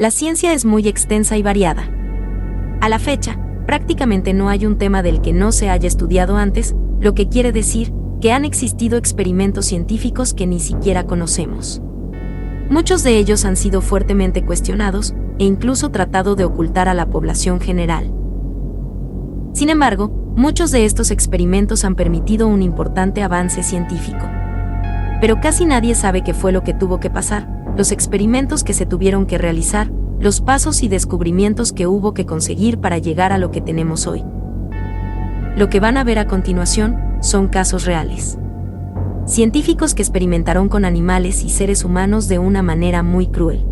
La ciencia es muy extensa y variada. A la fecha, prácticamente no hay un tema del que no se haya estudiado antes, lo que quiere decir que han existido experimentos científicos que ni siquiera conocemos. Muchos de ellos han sido fuertemente cuestionados e incluso tratado de ocultar a la población general. Sin embargo, muchos de estos experimentos han permitido un importante avance científico. Pero casi nadie sabe qué fue lo que tuvo que pasar, los experimentos que se tuvieron que realizar, los pasos y descubrimientos que hubo que conseguir para llegar a lo que tenemos hoy. Lo que van a ver a continuación son casos reales. Científicos que experimentaron con animales y seres humanos de una manera muy cruel.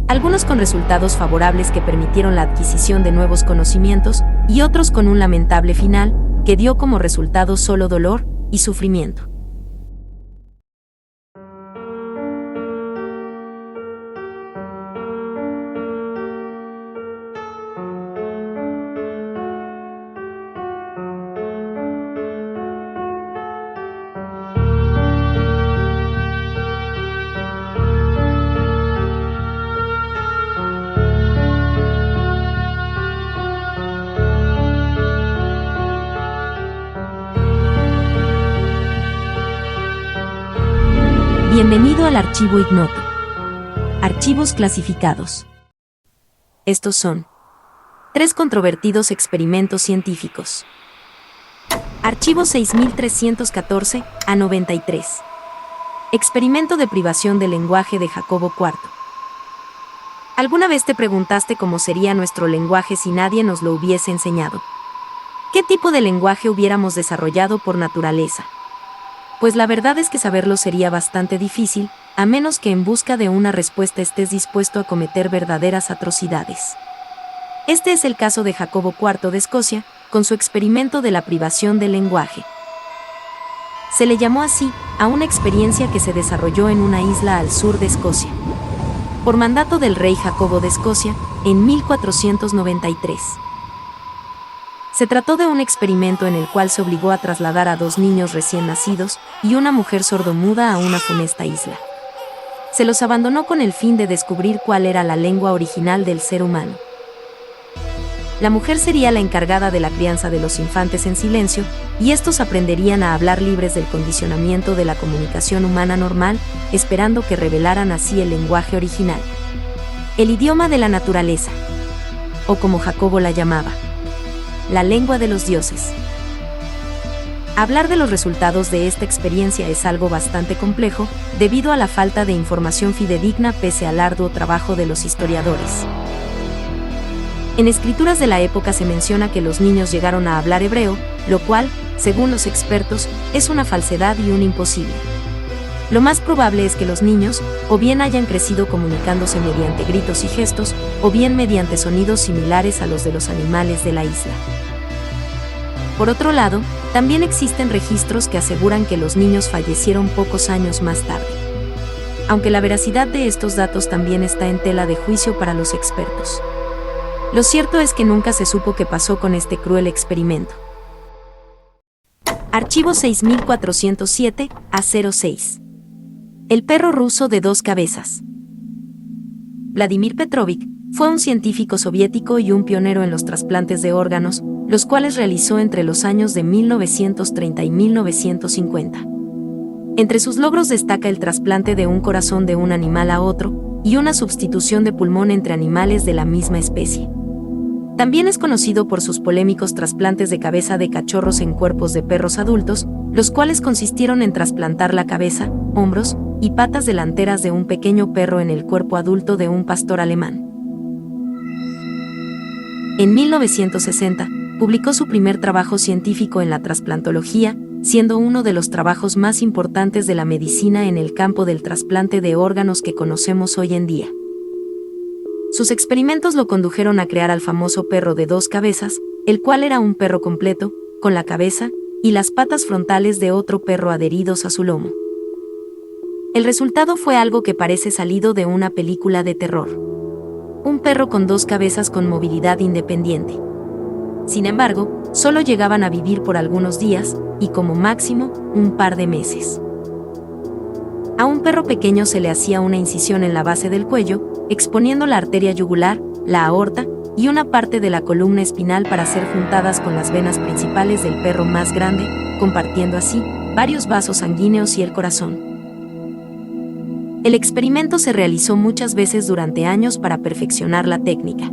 Algunos con resultados favorables que permitieron la adquisición de nuevos conocimientos y otros con un lamentable final que dio como resultado solo dolor y sufrimiento. Bienvenido al Archivo Ignoto. Archivos clasificados. Estos son 3 controvertidos experimentos científicos. Archivo 6314 a 93. Experimento de privación del lenguaje de Jacobo IV. ¿Alguna vez te preguntaste cómo sería nuestro lenguaje si nadie nos lo hubiese enseñado? ¿Qué tipo de lenguaje hubiéramos desarrollado por naturaleza? Pues la verdad es que saberlo sería bastante difícil, a menos que en busca de una respuesta estés dispuesto a cometer verdaderas atrocidades. Este es el caso de Jacobo IV de Escocia, con su experimento de la privación del lenguaje. Se le llamó así a una experiencia que se desarrolló en una isla al sur de Escocia, por mandato del rey Jacobo de Escocia, en 1493. Se trató de un experimento en el cual se obligó a trasladar a 2 niños recién nacidos y una mujer sordomuda a una funesta isla. Se los abandonó con el fin de descubrir cuál era la lengua original del ser humano. La mujer sería la encargada de la crianza de los infantes en silencio, y estos aprenderían a hablar libres del condicionamiento de la comunicación humana normal, esperando que revelaran así el lenguaje original. El idioma de la naturaleza, o como Jacobo la llamaba, la lengua de los dioses. Hablar de los resultados de esta experiencia es algo bastante complejo, debido a la falta de información fidedigna pese al arduo trabajo de los historiadores. En escrituras de la época se menciona que los niños llegaron a hablar hebreo, lo cual, según los expertos, es una falsedad y un imposible. Lo más probable es que los niños, o bien hayan crecido comunicándose mediante gritos y gestos, o bien mediante sonidos similares a los de los animales de la isla. Por otro lado, también existen registros que aseguran que los niños fallecieron pocos años más tarde. Aunque la veracidad de estos datos también está en tela de juicio para los expertos. Lo cierto es que nunca se supo qué pasó con este cruel experimento. Archivo 6407 a 06. El perro ruso de 2 cabezas. Vladimir Petrovich fue un científico soviético y un pionero en los trasplantes de órganos, los cuales realizó entre los años de 1930 y 1950. Entre sus logros destaca el trasplante de un corazón de un animal a otro y una sustitución de pulmón entre animales de la misma especie. También es conocido por sus polémicos trasplantes de cabeza de cachorros en cuerpos de perros adultos, los cuales consistieron en trasplantar la cabeza, hombros y patas delanteras de un pequeño perro en el cuerpo adulto de un pastor alemán. En 1960, publicó su primer trabajo científico en la trasplantología, siendo uno de los trabajos más importantes de la medicina en el campo del trasplante de órganos que conocemos hoy en día. Sus experimentos lo condujeron a crear al famoso perro de 2 cabezas, el cual era un perro completo, con la cabeza y las patas frontales de otro perro adheridos a su lomo. El resultado fue algo que parece salido de una película de terror. Un perro con 2 cabezas con movilidad independiente. Sin embargo, solo llegaban a vivir por algunos días, y como máximo, un par de meses. A un perro pequeño se le hacía una incisión en la base del cuello, exponiendo la arteria yugular, la aorta y una parte de la columna espinal para ser juntadas con las venas principales del perro más grande, compartiendo así varios vasos sanguíneos y el corazón. El experimento se realizó muchas veces durante años para perfeccionar la técnica.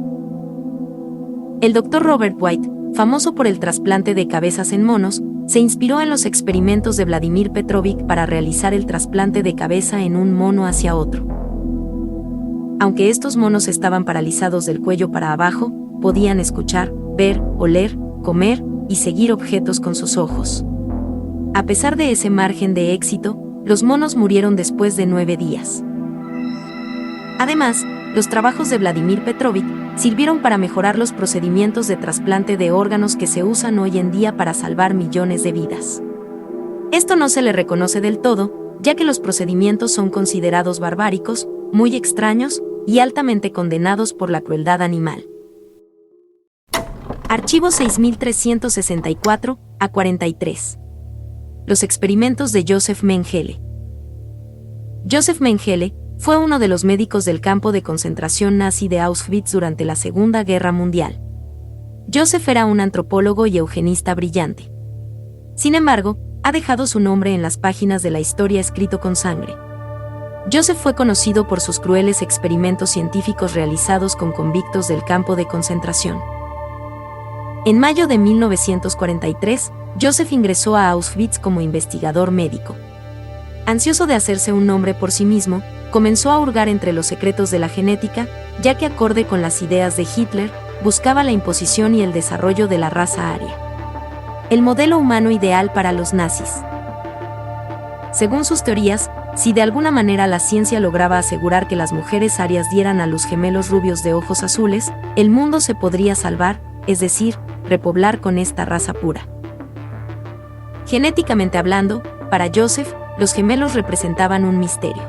El Dr. Robert White, famoso por el trasplante de cabezas en monos, se inspiró en los experimentos de Vladimir Petrovic para realizar el trasplante de cabeza en un mono hacia otro. Aunque estos monos estaban paralizados del cuello para abajo, podían escuchar, ver, oler, comer y seguir objetos con sus ojos. A pesar de ese margen de éxito, los monos murieron después de 9 días. Además, los trabajos de Vladimir Petrovic sirvieron para mejorar los procedimientos de trasplante de órganos que se usan hoy en día para salvar millones de vidas. Esto no se le reconoce del todo, ya que los procedimientos son considerados barbáricos, muy extraños y altamente condenados por la crueldad animal. Archivo 6364 a 43. Los experimentos de Josef Mengele. Josef Mengele fue uno de los médicos del campo de concentración nazi de Auschwitz durante la Segunda Guerra Mundial. Josef era un antropólogo y eugenista brillante. Sin embargo, ha dejado su nombre en las páginas de la historia escrito con sangre. Josef fue conocido por sus crueles experimentos científicos realizados con convictos del campo de concentración. En mayo de 1943, Josef ingresó a Auschwitz como investigador médico. Ansioso de hacerse un nombre por sí mismo, comenzó a hurgar entre los secretos de la genética, ya que acorde con las ideas de Hitler, buscaba la imposición y el desarrollo de la raza aria. El modelo humano ideal para los nazis. Según sus teorías, si de alguna manera la ciencia lograba asegurar que las mujeres arias dieran a luz gemelos rubios de ojos azules, el mundo se podría salvar, es decir, repoblar con esta raza pura. Genéticamente hablando, para Josef, los gemelos representaban un misterio.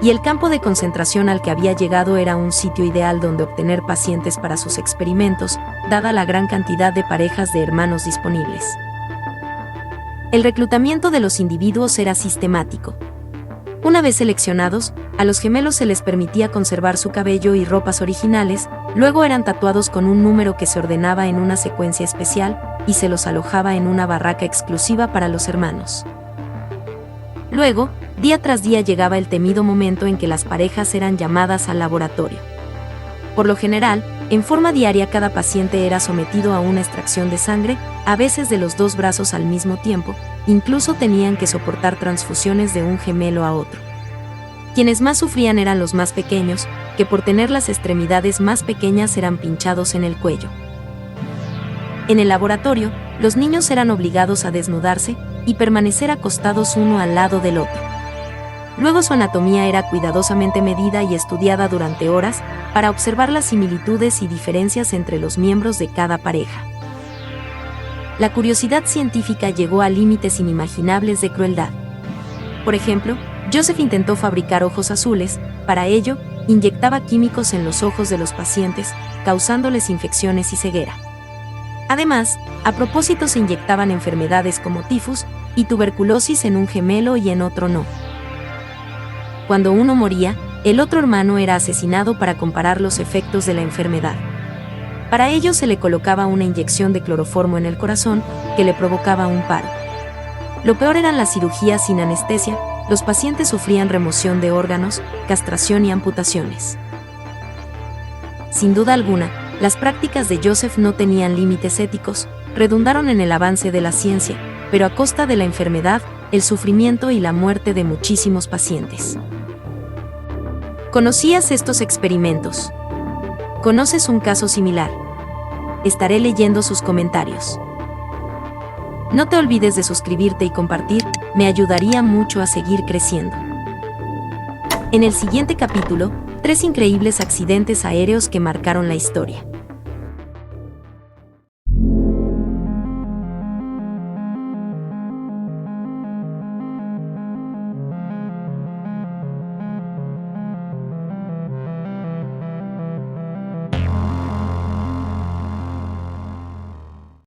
Y el campo de concentración al que había llegado era un sitio ideal donde obtener pacientes para sus experimentos, dada la gran cantidad de parejas de hermanos disponibles. El reclutamiento de los individuos era sistemático. Una vez seleccionados, a los gemelos se les permitía conservar su cabello y ropas originales, luego eran tatuados con un número que se ordenaba en una secuencia especial, y se los alojaba en una barraca exclusiva para los hermanos. Luego, día tras día llegaba el temido momento en que las parejas eran llamadas al laboratorio. Por lo general, en forma diaria cada paciente era sometido a una extracción de sangre, a veces de los 2 brazos al mismo tiempo, incluso tenían que soportar transfusiones de un gemelo a otro. Quienes más sufrían eran los más pequeños, que por tener las extremidades más pequeñas eran pinchados en el cuello. En el laboratorio, los niños eran obligados a desnudarse y permanecer acostados uno al lado del otro. Luego su anatomía era cuidadosamente medida y estudiada durante horas para observar las similitudes y diferencias entre los miembros de cada pareja. La curiosidad científica llegó a límites inimaginables de crueldad. Por ejemplo, Josef intentó fabricar ojos azules. Para ello, inyectaba químicos en los ojos de los pacientes, causándoles infecciones y ceguera. Además, a propósito se inyectaban enfermedades como tifus y tuberculosis en un gemelo y en otro no. Cuando uno moría, el otro hermano era asesinado para comparar los efectos de la enfermedad. Para ello se le colocaba una inyección de cloroformo en el corazón, que le provocaba un paro. Lo peor eran las cirugías sin anestesia, los pacientes sufrían remoción de órganos, castración y amputaciones. Sin duda alguna, las prácticas de Josef no tenían límites éticos, redundaron en el avance de la ciencia, pero a costa de la enfermedad, el sufrimiento y la muerte de muchísimos pacientes. ¿Conocías estos experimentos? ¿Conoces un caso similar? Estaré leyendo sus comentarios. No te olvides de suscribirte y compartir, me ayudaría mucho a seguir creciendo. En el siguiente capítulo, 3 increíbles accidentes aéreos que marcaron la historia.